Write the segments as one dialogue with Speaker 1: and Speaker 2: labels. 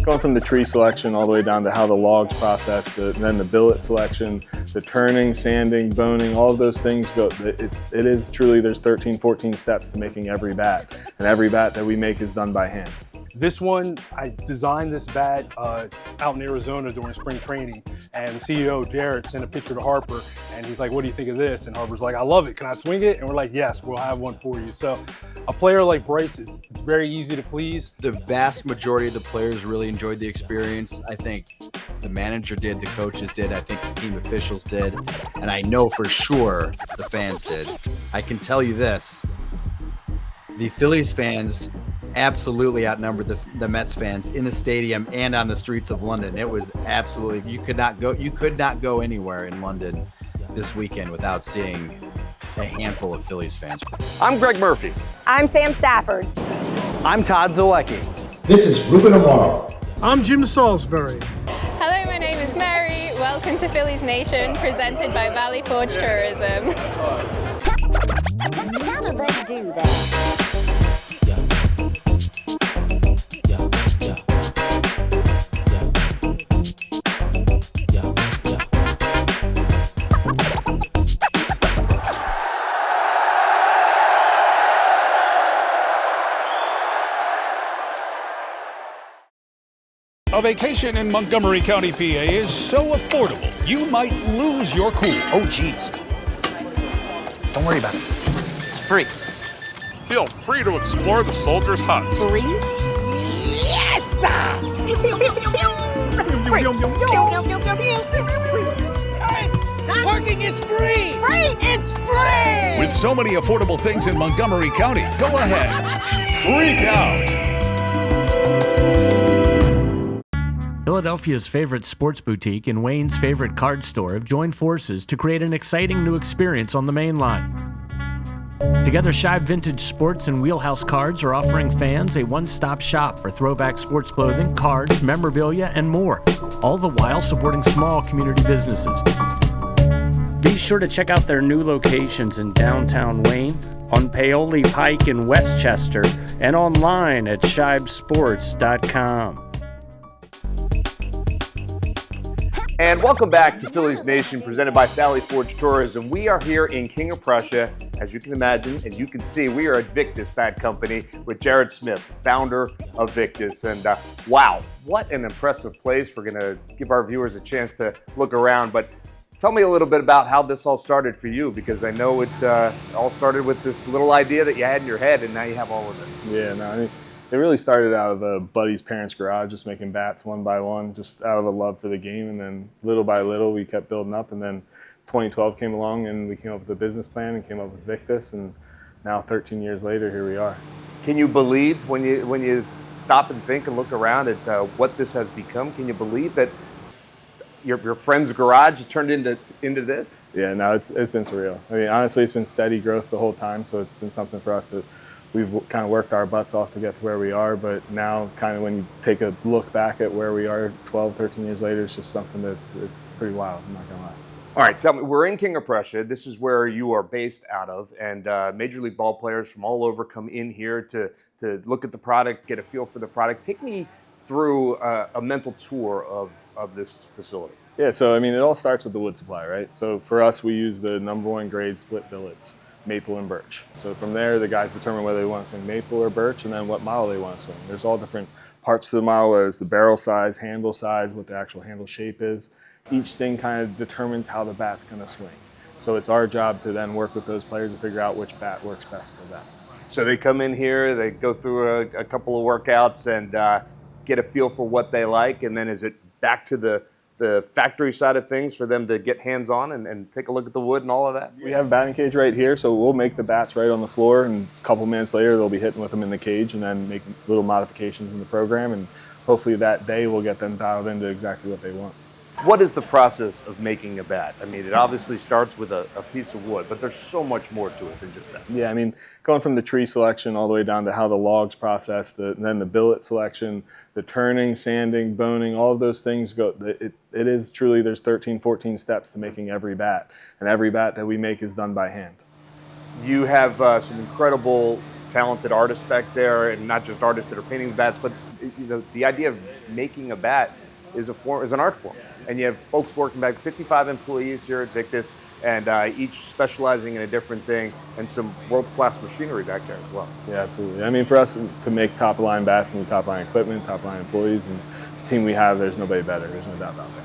Speaker 1: going from the tree selection all the way down to how the log's processed, then the billet selection, the turning, sanding, boning, all of those things go. It is truly, there's 13, 14 steps to making every bat, and every bat that we make is done by hand.
Speaker 2: This one, I designed this bat out in Arizona during spring training, and the CEO, Jared, sent a picture to Harper, and he's like, what do you think of this? And Harper's like, I love it, can I swing it? And we're like, yes, we'll have one for you. So a player like Bryce, it's very easy to please.
Speaker 3: The vast majority of the players really enjoyed the experience. I think the manager did, the coaches did, I think the team officials did, and I know for sure the fans did. I can tell you this, the Phillies fans absolutely outnumbered the Mets fans in the stadium and on the streets of London. It was absolutely, you could not go anywhere in London this weekend without seeing a handful of Phillies fans.
Speaker 4: I'm Gregg Murphy.
Speaker 5: I'm Sam Stafford.
Speaker 4: I'm Todd Zolecki.
Speaker 6: This is Ruben Amaro.
Speaker 7: I'm Jim Salisbury.
Speaker 8: Hello, my name is Mary. Welcome to Phillies Nation, presented by Valley Forge Tourism.
Speaker 5: How do they do that?
Speaker 9: A vacation in Montgomery County, PA is so affordable, you might lose your cool.
Speaker 4: Oh, geez. Don't worry about it. It's free.
Speaker 10: Feel free to explore the soldiers' huts.
Speaker 5: Free? Yes!
Speaker 11: Parking is free! Free! It's free!
Speaker 9: With so many affordable things in Montgomery County, go ahead. Freak out!
Speaker 12: Philadelphia's favorite sports boutique and Wayne's favorite card store have joined forces to create an exciting new experience on the main line. Together, Shibe Vintage Sports and Wheelhouse Cards are offering fans a one-stop shop for throwback sports clothing, cards, memorabilia, and more, all the while supporting small community businesses.
Speaker 13: Be sure to check out their new locations in downtown Wayne, on Paoli Pike in Westchester, and online at shibesports.com.
Speaker 4: And welcome back to Phillies Nation, presented by Valley Forge Tourism. We are here in King of Prussia. As you can imagine, and you can see, we are at Victus Bat Company with Jared Smith, founder of Victus. And wow, what an impressive place. We're going to give our viewers a chance to look around. But tell me a little bit about how this all started for you, because I know it all started with this little idea that you had in your head, and now you have all of it.
Speaker 1: Yeah, no, I mean, it really started out of a buddy's parents' garage, just making bats one by one, just out of a love for the game. And then little by little, we kept building up. And then 2012 came along, and we came up with a business plan and came up with Victus. And now 13 years later, here we are.
Speaker 4: Can you believe when you stop and think and look around at what this has become? Can you believe that your friend's garage turned into this?
Speaker 1: Yeah, no, it's been surreal. I mean, honestly, it's been steady growth the whole time. So it's been something for us that we've kind of worked our butts off to get to where we are, but now kind of when you take a look back at where we are 12, 13 years later, it's just something it's pretty wild, I'm not gonna lie.
Speaker 4: All right, tell me, we're in King of Prussia. This is where you are based out of, and Major League ball players from all over come in here to look at the product, get a feel for the product. Take me through a mental tour of this facility.
Speaker 1: Yeah, so I mean, it all starts with the wood supply, right? So for us, we use the #1 grade split billets, maple and birch. So from there, the guys determine whether they want to swing maple or birch, and then what model they want to swing. There's all different parts to the model, whether it's the barrel size, handle size, what the actual handle shape is. Each thing kind of determines how the bat's going to swing. So it's our job to then work with those players to figure out which bat works best for them.
Speaker 4: So they come in here, they go through a couple of workouts and get a feel for what they like, and then is it back to the factory side of things for them to get hands-on and take a look at the wood and all of that?
Speaker 1: We have a batting cage right here, so we'll make the bats right on the floor, and a couple minutes later they'll be hitting with them in the cage and then make little modifications in the program, and hopefully that day we'll get them dialed into exactly what they want.
Speaker 4: What is the process of making a bat? I mean, it obviously starts with a piece of wood, but there's so much more to it than just that.
Speaker 1: Yeah, I mean, going from the tree selection all the way down to how the log's processed, then the billet selection, the turning, sanding, boning, all of those things go. It is truly, there's 13, 14 steps to making every bat, and every bat that we make is done by hand.
Speaker 4: You have some incredible talented artists back there, and not just artists that are painting the bats, but the idea of making a bat is an art form. And you have folks working back, 55 employees here at Victus, and each specializing in a different thing, and some world-class machinery back there as well.
Speaker 1: Yeah, absolutely. I mean, for us to make top-line bats and top-line equipment, top-line employees, and the team we have, there's nobody better. There's no doubt about that.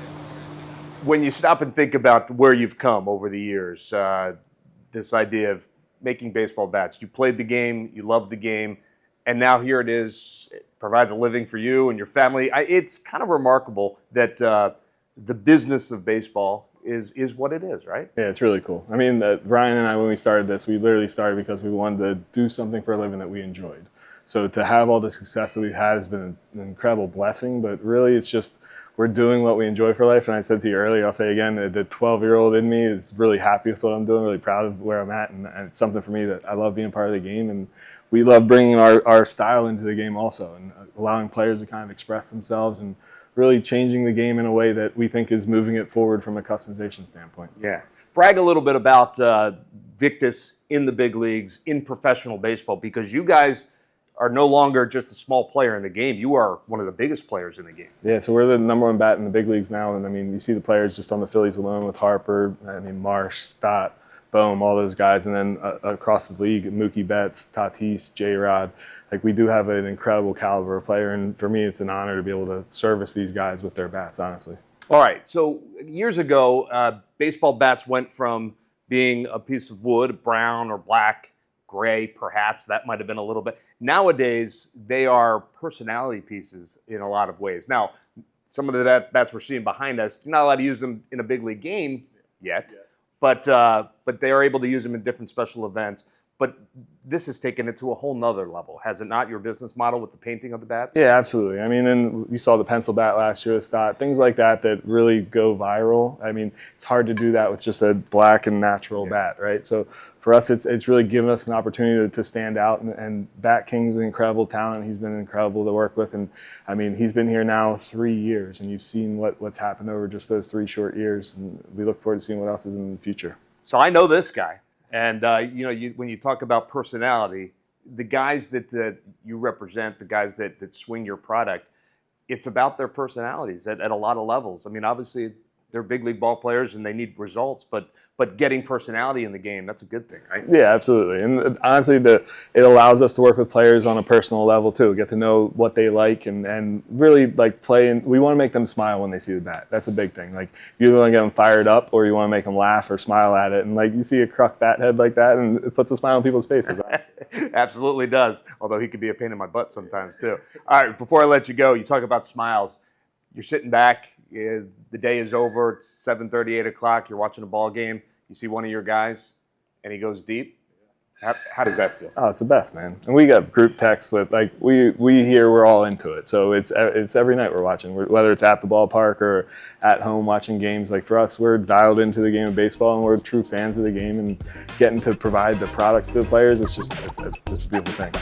Speaker 4: When you stop and think about where you've come over the years, this idea of making baseball bats, you played the game, you loved the game, and now here it is. It provides a living for you and your family. It's kind of remarkable that the business of baseball is what it is, right?
Speaker 1: Yeah, it's really cool. I mean, Ryan and I, when we started this, we literally started because we wanted to do something for a living that we enjoyed. So to have all the success that we've had has been an incredible blessing, but really it's just we're doing what we enjoy for life. And I said to you earlier, I'll say again, the 12-year-old in me is really happy with what I'm doing, really proud of where I'm at, and it's something for me that I love being part of the game, and we love bringing our style into the game also, and allowing players to kind of express themselves and really changing the game in a way that we think is moving it forward from a customization standpoint.
Speaker 4: Yeah. Brag a little bit about Victus in the big leagues, in professional baseball, because you guys are no longer just a small player in the game. You are one of the biggest players in the game.
Speaker 1: Yeah, so we're the #1 bat in the big leagues now, and I mean, you see the players just on the Phillies alone with Harper, I mean, Marsh, Stott, Bohm, all those guys, and then across the league, Mookie Betts, Tatis, J-Rod. Like, we do have an incredible caliber of player, and for me, it's an honor to be able to service these guys with their bats, honestly.
Speaker 4: All right, so years ago, baseball bats went from being a piece of wood, brown or black, gray, perhaps, that might have been a little bit. Nowadays, they are personality pieces in a lot of ways. Now, some of the bats we're seeing behind us, you're not allowed to use them in a big league game yet, but they are able to use them in different special events. But this has taken it to a whole nother level, has it not, your business model with the painting of the bats?
Speaker 1: Yeah, absolutely. I mean, and you saw the pencil bat last year with Stott, things like that really go viral. I mean, it's hard to do that with just a black and natural bat, right? So for us, it's really given us an opportunity to stand out, and Bat King's an incredible talent. He's been incredible to work with, and I mean, he's been here now 3 years, and you've seen what's happened over just those 3 short years, and we look forward to seeing what else is in the future.
Speaker 4: So I know this guy. And, when you talk about personality, the guys that you represent, the guys that swing your product, it's about their personalities at a lot of levels. I mean, obviously, they're big league ball players and they need results, but getting personality in the game, that's a good thing, right?
Speaker 1: Yeah, absolutely. And honestly, it allows us to work with players on a personal level too, get to know what they like and really like play. And we want to make them smile when they see the bat. That's a big thing. Like, you either want to get them fired up or you want to make them laugh or smile at it. And like, you see a Kruk bat head like that and it puts a smile on people's faces.
Speaker 4: Absolutely does. Although he could be a pain in my butt sometimes too. All right, before I let you go, you talk about smiles. You're sitting back. The day is over. It's 7:30, 8 o'clock. You're watching a ball game. You see one of your guys, and he goes deep. How does that feel?
Speaker 1: Oh, it's the best, man. And we got group texts with like we here. We're all into it. So it's every night we're watching, whether it's at the ballpark or at home watching games. Like, for us, we're dialed into the game of baseball, and we're true fans of the game. And getting to provide the products to the players, it's just a beautiful thing.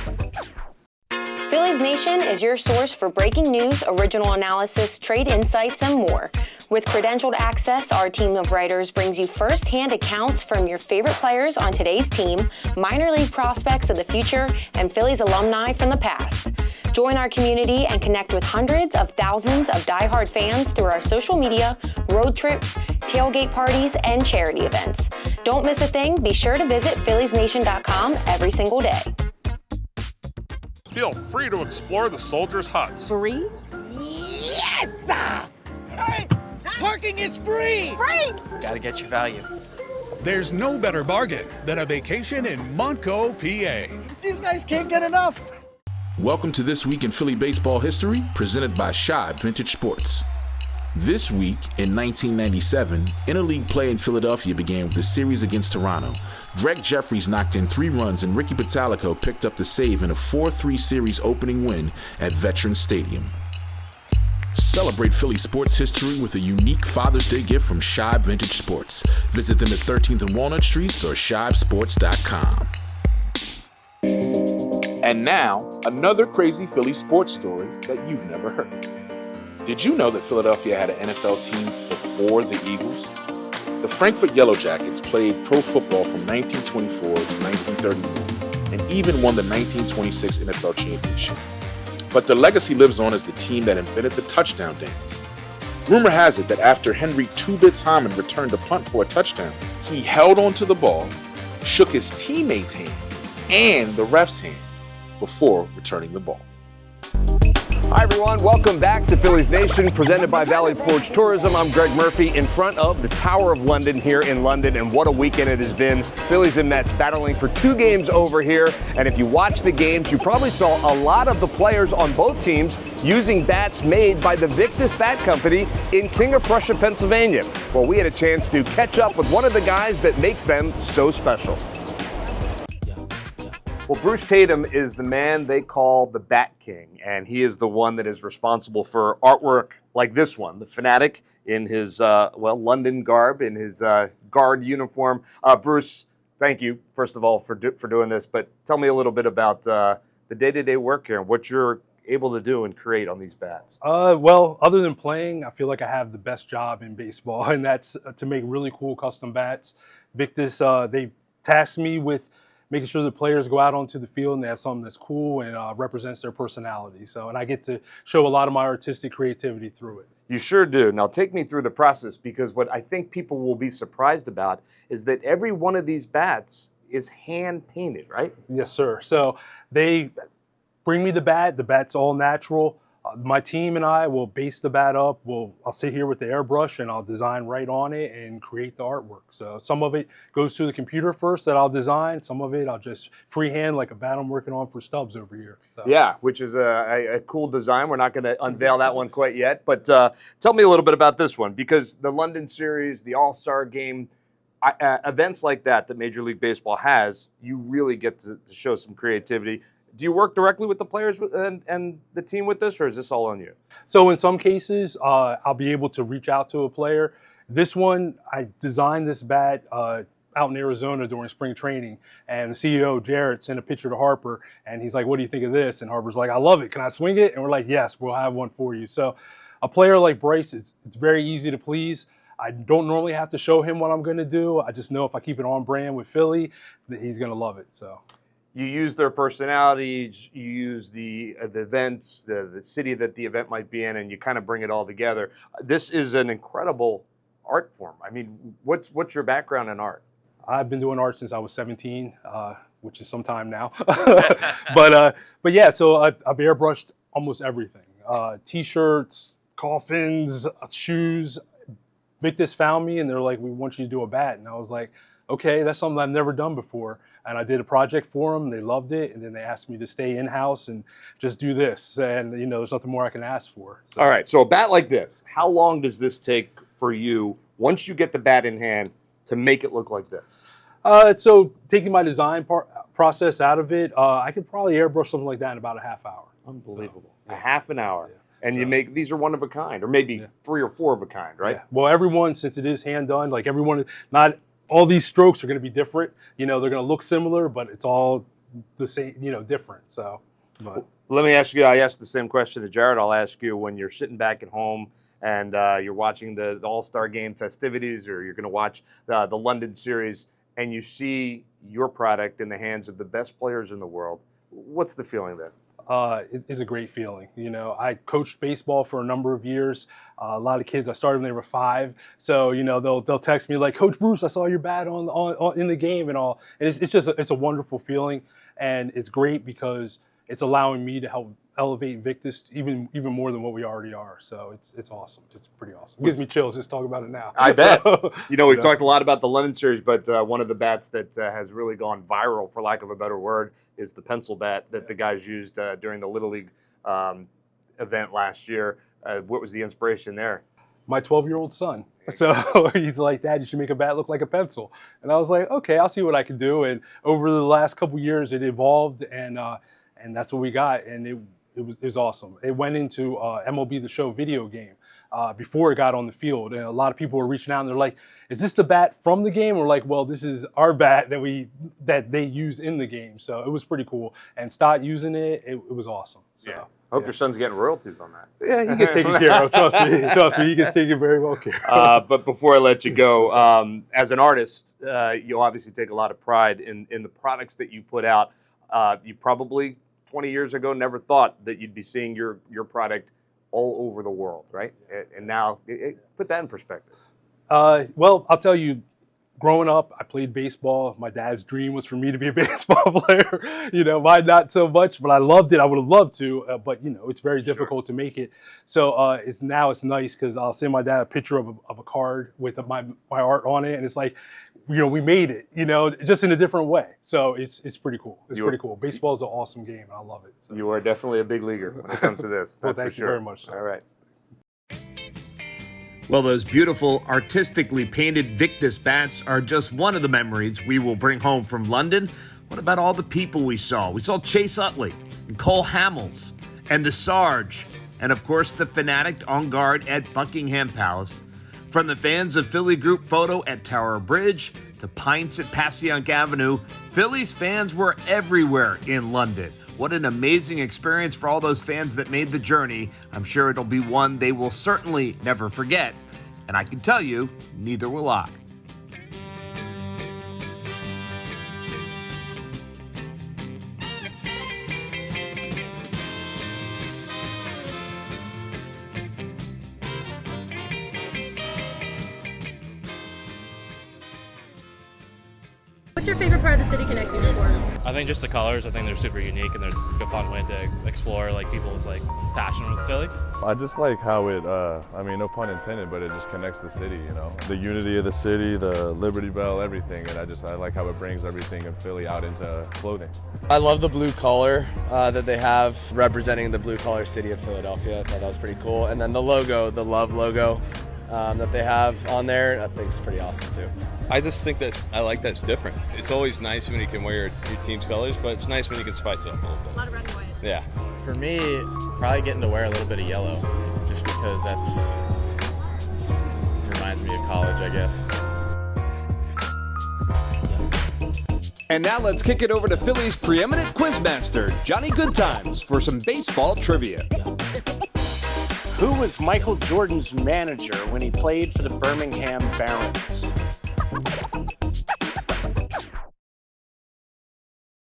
Speaker 5: Phillies Nation is your source for breaking news, original analysis, trade insights, and more. With credentialed access, our team of writers brings you first-hand accounts from your favorite players on today's team, minor league prospects of the future, and Phillies alumni from the past. Join our community and connect with hundreds of thousands of diehard fans through our social media, road trips, tailgate parties, and charity events. Don't miss a thing. Be sure to visit PhilliesNation.com every single day.
Speaker 10: Feel free to explore the soldiers' huts.
Speaker 11: Free? Yes! Hey, parking is free! Free!
Speaker 14: Gotta get your value.
Speaker 9: There's no better bargain than a vacation in Montco, PA.
Speaker 11: These guys can't get enough.
Speaker 15: Welcome to This Week in Philly Baseball History, presented by Shibe Vintage Sports. This week, in 1997, interleague play in Philadelphia began with a series against Toronto. Greg Jeffries knocked in 3 runs and Ricky Pitalico picked up the save in a 4-3 series opening win at Veterans Stadium. Celebrate Philly sports history with a unique Father's Day gift from Shibe Vintage Sports. Visit them at 13th and Walnut Streets or shibesports.com. And now, another crazy Philly sports story that you've never heard. Did you know that Philadelphia had an NFL team before the Eagles? The Frankfurt Yellow Jackets played pro football from 1924 to 1931 and even won the 1926 NFL championship. But their legacy lives on as the team that invented the touchdown dance. Rumor has it that after Henry Two-Bits Hyman returned a punt for a touchdown, he held onto the ball, shook his teammates' hands and the ref's hand before returning the ball.
Speaker 4: Hi, everyone. Welcome back to Phillies Nation, presented by Valley Forge Tourism. I'm Gregg Murphy in front of the Tower of London here in London, and what a weekend it has been. Phillies and Mets battling for 2 games over here, and if you watch the games, you probably saw a lot of the players on both teams using bats made by the Victus Bat Company in King of Prussia, Pennsylvania. Well, we had a chance to catch up with one of the guys that makes them so special. Well, Bruce Tatum is the man they call the Bat King, and he is the one that is responsible for artwork like this one, the Fanatic in his, London garb, in his guard uniform. Bruce, thank you, first of all, for doing this, but tell me a little bit about the day-to-day work here and what you're able to do and create on these bats.
Speaker 2: Well, other than playing, I feel like I have the best job in baseball, and that's to make really cool custom bats. Victus, they tasked me with making sure the players go out onto the field and they have something that's cool and represents their personality. And I get to show a lot of my artistic creativity through it.
Speaker 4: You sure do. Now take me through the process, because what I think people will be surprised about is that every one of these bats is hand painted, right?
Speaker 2: Yes, sir. So they bring me the bat. The bat's all natural. My team and I will base the bat up. I'll sit here with the airbrush and I'll design right on it and create the artwork. So some of it goes to the computer first that I'll design. Some of it I'll just freehand, like a bat I'm working on for Stubbs over here. So.
Speaker 4: Yeah, which is a cool design. We're not going to unveil that one quite yet. But tell me a little bit about this one, because the London Series, the All-Star Game, events like that Major League Baseball has, you really get to show some creativity. Do you work directly with the players and the team with this, or is this all on you?
Speaker 2: So in some cases, I'll be able to reach out to a player. This one, I designed this bat out in Arizona during spring training, and the CEO, Jarrett, sent a picture to Harper, and he's like, what do you think of this? And Harper's like, I love it. Can I swing it? And we're like, yes, we'll have one for you. So a player like Bryce, it's very easy to please. I don't normally have to show him what I'm going to do. I just know if I keep it on brand with Philly, that he's going to love it. So.
Speaker 4: You use their personalities, you use the events, the city that the event might be in, and you kind of bring it all together. This is an incredible art form. I mean, what's your background in art?
Speaker 2: I've been doing art since I was 17, which is some time now. but yeah, so I've airbrushed almost everything. T-shirts, coffins, shoes. Victus found me and they're like, we want you to do a bat. And I was like, okay, that's something I've never done before. And I did a project for them. They loved it. And then they asked me to stay in-house and just do this. And, there's nothing more I can ask for. So.
Speaker 4: All right. So a bat like this, how long does this take for you, once you get the bat in hand, to make it look like this?
Speaker 2: So taking my design process out of it, I could probably airbrush something like that in about a half hour.
Speaker 4: Unbelievable. So, a half an hour.
Speaker 2: Yeah.
Speaker 4: And you make, these are one of a kind, or maybe 3 or 4 of a kind, right?
Speaker 2: Yeah. Well, everyone, since it is hand done, like everyone, not all these strokes are going to be different. They're going to look similar, but it's all the same, different. So, but.
Speaker 4: Let me ask you, I asked the same question to Jared. I'll ask you, when you're sitting back at home and you're watching the All-Star Game festivities, or you're going to watch the London Series, and you see your product in the hands of the best players in the world, what's the feeling then?
Speaker 2: It is a great feeling. I coached baseball for a number of years. A lot of kids, I started when they were 5. So, they'll text me like, Coach Bruce, I saw your bat on in the game and all. And it's a wonderful feeling. And it's great because it's allowing me to help elevate Victus even more than what we already are. So it's awesome. It's pretty awesome. It gives me chills just talking about it now.
Speaker 4: I bet. We've talked a lot about the London Series, but one of the bats that has really gone viral, for lack of a better word, is the pencil bat that the guys used during the Little League event last year. What was the inspiration there?
Speaker 2: My 12-year-old son. So he's like, Dad, you should make a bat look like a pencil. And I was like, okay, I'll see what I can do. And over the last couple years, it evolved, and that's what we got. And it was awesome. It went into MLB The Show video game before it got on the field. And a lot of people were reaching out and they're like, is this the bat from the game? We're like, well, this is our bat that they use in the game. So it was pretty cool. And start using it, it was awesome. So,
Speaker 4: yeah. I hope your son's getting royalties on that.
Speaker 2: Yeah, he gets taken care of. Trust me, he gets taken very well care of.
Speaker 4: But before I let you go, as an artist, you obviously take a lot of pride in the products that you put out. You probably 20 years ago never thought that you'd be seeing your product all over the world, right? And now, put that in perspective.
Speaker 2: Well, I'll tell you, growing up, I played baseball. My dad's dream was for me to be a baseball player. Mine not so much, but I loved it. I would have loved to, but it's very difficult to make it. So it's nice because I'll send my dad a picture of a card with my art on it, and it's like, we made it. Just in a different way. So it's pretty cool. It's pretty cool. Baseball is an awesome game, and I love it. So.
Speaker 4: You are definitely a big leaguer when it comes to this.
Speaker 2: Well,
Speaker 4: That's
Speaker 2: thank
Speaker 4: for sure.
Speaker 2: you very much.
Speaker 4: All right.
Speaker 14: Well, those beautiful, artistically painted Victus bats are just one of the memories we will bring home from London. What about all the people we saw? We saw Chase Utley and Cole Hamels and the Sarge, and of course the fanatic on guard at Buckingham Palace. From the fans of Philly group photo at Tower Bridge to pints at Passyunk Avenue, Phillies fans were everywhere in London. What an amazing experience for all those fans that made the journey. I'm sure it'll be one they will certainly never forget. And I can tell you, neither will I.
Speaker 16: What's your favorite part of the city connecting sports?
Speaker 17: I think just the colors. I think they're super unique and there's a fun way to explore people's passion with Philly.
Speaker 18: I just like how it, no pun intended, but it just connects the city, The unity of the city, the Liberty Bell, everything, and I like how it brings everything in Philly out into clothing.
Speaker 19: I love the blue collar that they have representing the blue collar city of Philadelphia. I thought that was pretty cool. And then the logo, the Love logo that they have on there, I think is pretty awesome too.
Speaker 20: I just think that's different. It's always nice when you can wear your team's colors, but it's nice when you can spice it up a little bit.
Speaker 16: A lot of red and white.
Speaker 20: Yeah.
Speaker 21: For me, probably getting to wear a little bit of yellow, just because it reminds me of college, I guess.
Speaker 22: And now let's kick it over to Philly's preeminent quizmaster, Johnny Goodtimes, for some baseball trivia.
Speaker 13: Who was Michael Jordan's manager when he played for the Birmingham Barons?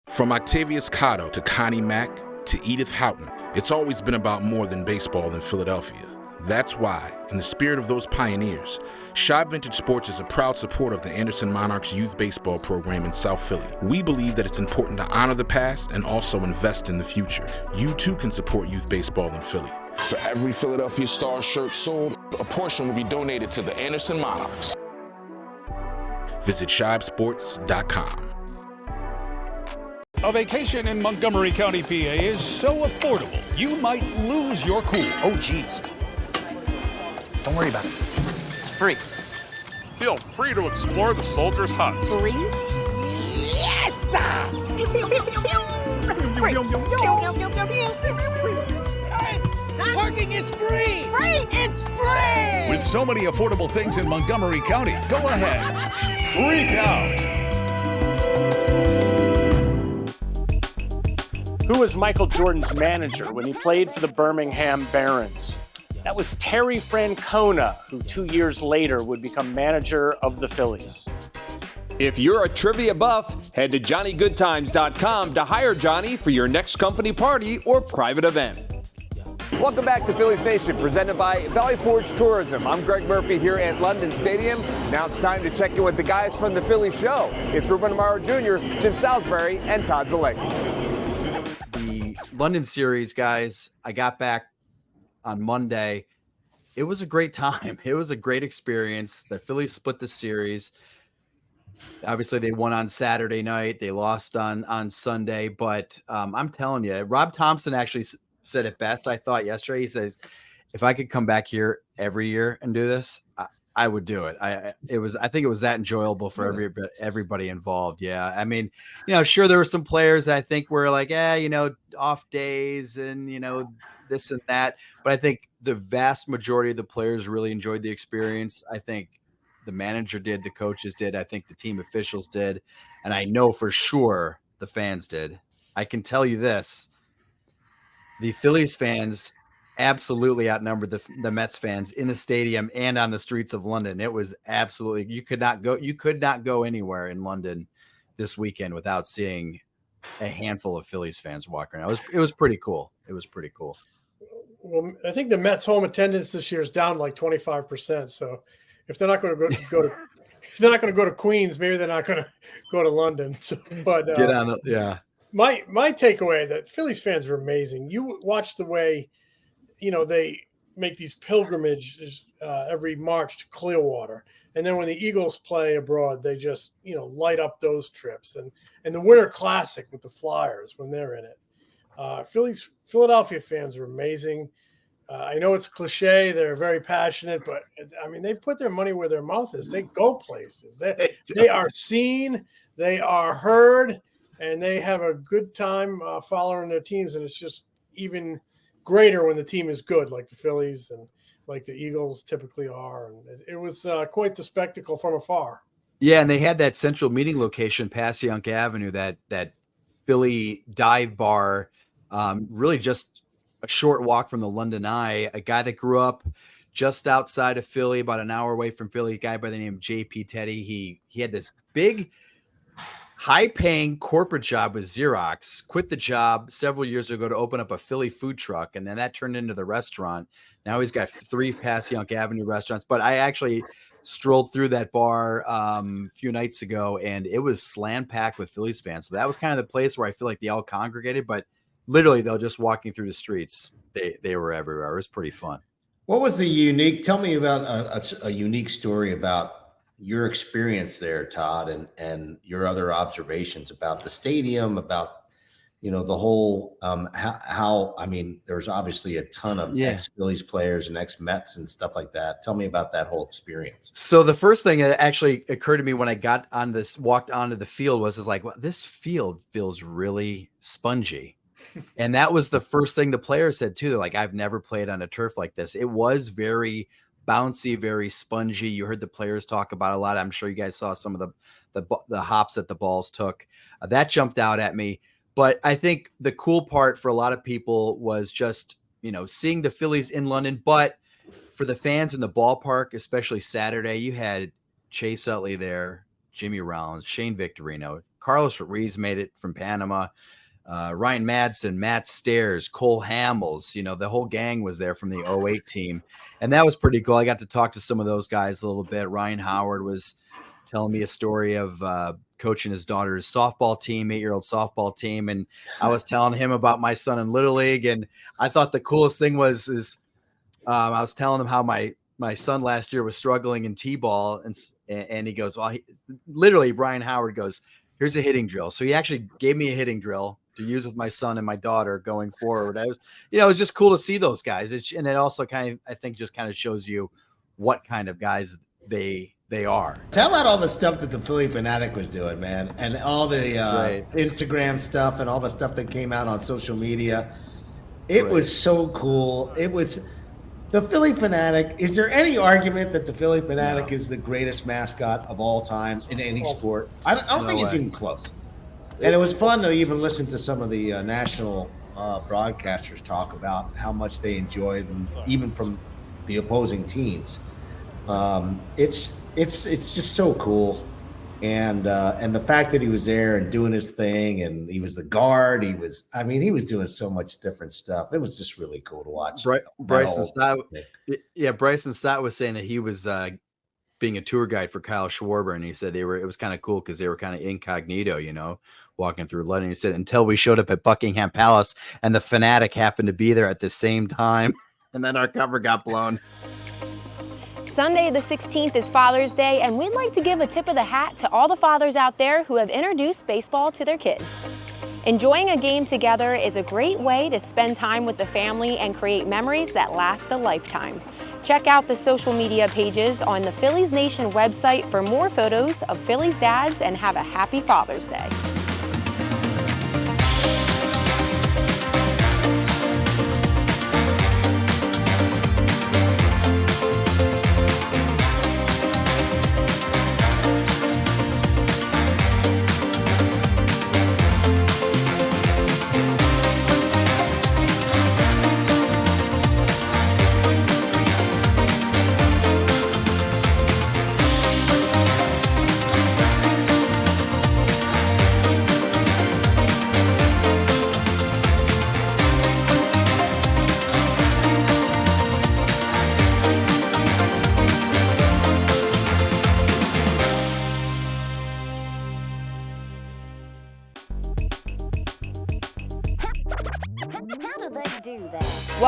Speaker 15: From Octavius Cotto to Connie Mack to Edith Houghton, it's always been about more than baseball in Philadelphia. That's why, in the spirit of those pioneers, Shibe Vintage Sports is a proud supporter of the Anderson Monarchs youth baseball program in South Philly. We believe that it's important to honor the past and also invest in the future. You too can support youth baseball in Philly.
Speaker 23: For every Philadelphia Stars shirt sold, a portion will be donated to the Anderson Monarchs.
Speaker 15: Visit shibesports.com.
Speaker 9: A vacation in Montgomery County, PA is so affordable, you might lose your cool.
Speaker 24: Oh, geez. Don't worry about it. It's free.
Speaker 10: Feel free to explore the soldiers' huts.
Speaker 11: Free? Yes! Pew, pew, pew, pew, pew. Free. Pew, pew, pew, pew, pew. Hey, parking is free! Free! It's free!
Speaker 9: With so many affordable things in Montgomery County, go ahead. Freak out.
Speaker 13: Who was Michael Jordan's manager when he played for the Birmingham Barons? That was Terry Francona, who 2 years later would become manager of the Phillies.
Speaker 22: If you're a trivia buff, head to JohnnyGoodtimes.com to hire Johnny for your next company party or private event.
Speaker 4: Welcome back to Phillies Nation, presented by Valley Forge Tourism. I'm Gregg Murphy here at London Stadium. Now it's time to check in with the guys from the Phillies Show. It's Ruben Amaro Jr., Jim Salisbury, and Todd Zolecki.
Speaker 3: The London series, guys, I got back on Monday. It was a great time. It was a great experience. The Phillies split the series. Obviously, they won on Saturday night. They lost on Sunday. But I'm telling you, Rob Thompson actually said it best, I thought, yesterday. He says, if I could come back here every year and do this, I would do it. I think it was that enjoyable for everybody involved. Yeah. I mean, sure, there were some players that I think were like, off days and, this and that. But I think the vast majority of the players really enjoyed the experience. I think the manager did, the coaches did. I think the team officials did. And I know for sure the fans did. I can tell you this. The Phillies fans absolutely outnumbered the Mets fans in the stadium and on the streets of London. It was absolutely, you could not go anywhere in London this weekend without seeing a handful of Phillies fans walking around. It was pretty cool. It was pretty cool.
Speaker 6: Well, I think the Mets home attendance this year is down like 25%. So if they're not going to go to if they're not going to go to Queens, maybe they're not going to go to London. So, but
Speaker 3: Get on it, yeah.
Speaker 6: My takeaway that Phillies fans are amazing. You watch the way, they make these pilgrimages every March to Clearwater, and then when the Eagles play abroad, they just light up those trips, and the Winter Classic with the Flyers when they're in it. Philadelphia fans are amazing. I know it's cliche; they're very passionate, but I mean they put their money where their mouth is. They go places. They are seen, they are heard, and they have a good time following their teams. And it's just even greater when the team is good, like the Phillies and like the Eagles typically are. And it was quite the spectacle from afar.
Speaker 3: Yeah, and they had that central meeting location, Passyunk Avenue, that Philly dive bar, really just a short walk from the London Eye. A guy that grew up just outside of Philly, about an hour away from Philly, a guy by the name of J.P. Teddy. He had this big, high-paying corporate job with Xerox, quit the job several years ago to open up a Philly food truck, and then that turned into the restaurant. Now he's got 3 Passyunk Avenue restaurants. But I actually strolled through that bar a few nights ago, and it was slam-packed with Phillies fans. So that was kind of the place where I feel like they all congregated, but literally, they're just walking through the streets. They were everywhere. It was pretty fun.
Speaker 7: What was the unique? Tell me about a unique story about your experience there, Todd, and your other observations about the stadium, about the whole how I mean, there's obviously a ton of ex-Phillies players and ex-Mets and stuff like that. Tell me about that whole experience.
Speaker 3: So the first thing that actually occurred to me when I walked onto the field was like, well, this field feels really spongy. And that was the first thing the players said too. They're like, I've never played on a turf like this. It was very bouncy, very spongy. You heard the players talk about it a lot. I'm sure you guys saw some of the hops that the balls took. That jumped out at me. But I think the cool part for a lot of people was just, seeing the Phillies in London. But for the fans in the ballpark, especially Saturday, you had Chase Utley there, Jimmy Rollins, Shane Victorino, Carlos Ruiz made it from Panama. Ryan Madsen, Matt Stairs, Cole Hamels, the whole gang was there from the 08 team. And that was pretty cool. I got to talk to some of those guys a little bit. Ryan Howard was telling me a story of coaching his daughter's softball team, 8-year-old softball team. And I was telling him about my son in Little League. And I thought the coolest thing was I was telling him how my son last year was struggling in T-ball. And he goes, well, literally Brian Howard goes, here's a hitting drill. So he actually gave me a hitting drill to use with my son and my daughter going forward. It was just cool to see those guys. And it also I think just kind of shows you what kind of guys they are.
Speaker 7: Tell about all the stuff that the Philly Fanatic was doing, man, and all the Instagram stuff and all the stuff that came out on social media. It was so cool. It was the Philly Fanatic. Is there any argument that the Philly Fanatic is the greatest mascot of all time in any sport? I don't think it's even close. And it was fun to even listen to some of the national broadcasters talk about how much they enjoy them, even from the opposing teams. It's just so cool, and the fact that he was there and doing his thing, and he was the guard. He was doing so much different stuff. It was just really cool to watch.
Speaker 3: Bryson Stott was saying that he was being a tour guide for Kyle Schwarber, and he said it was kind of cool because they were kind of incognito, walking through London. He said until we showed up at Buckingham Palace and the Fanatic happened to be there at the same time, and then our cover got blown.
Speaker 5: Sunday the 16th is Father's Day, and we'd like to give a tip of the hat to all the fathers out there who have introduced baseball to their kids. Enjoying a game together is a great way to spend time with the family and create memories that last a lifetime. Check out the social media pages on the Phillies Nation website for more photos of Phillies dads, and have a happy Father's Day.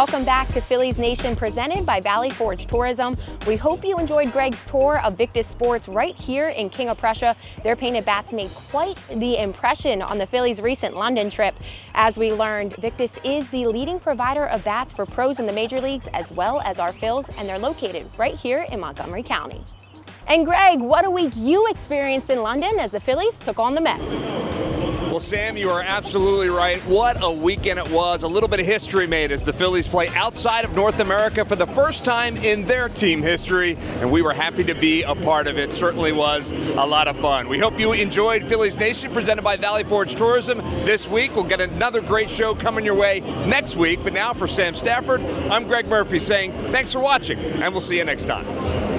Speaker 5: Welcome back to Phillies Nation, presented by Valley Forge Tourism. We hope you enjoyed Gregg's tour of Victus Sports right here in King of Prussia. Their painted bats made quite the impression on the Phillies' recent London trip. As we learned, Victus is the leading provider of bats for pros in the major leagues as well as our Phils, and they're located right here in Montgomery County. And Gregg, what a week you experienced in London as the Phillies took on the Mets.
Speaker 22: Well, Sam, you are absolutely right. What a weekend it was. A little bit of history made as the Phillies play outside of North America for the first time in their team history, and we were happy to be a part of it. Certainly was a lot of fun. We hope you enjoyed Phillies Nation, presented by Valley Forge Tourism this week. We'll get another great show coming your way next week. But now for Sam Stafford, I'm Gregg Murphy saying thanks for watching, and we'll see you next time.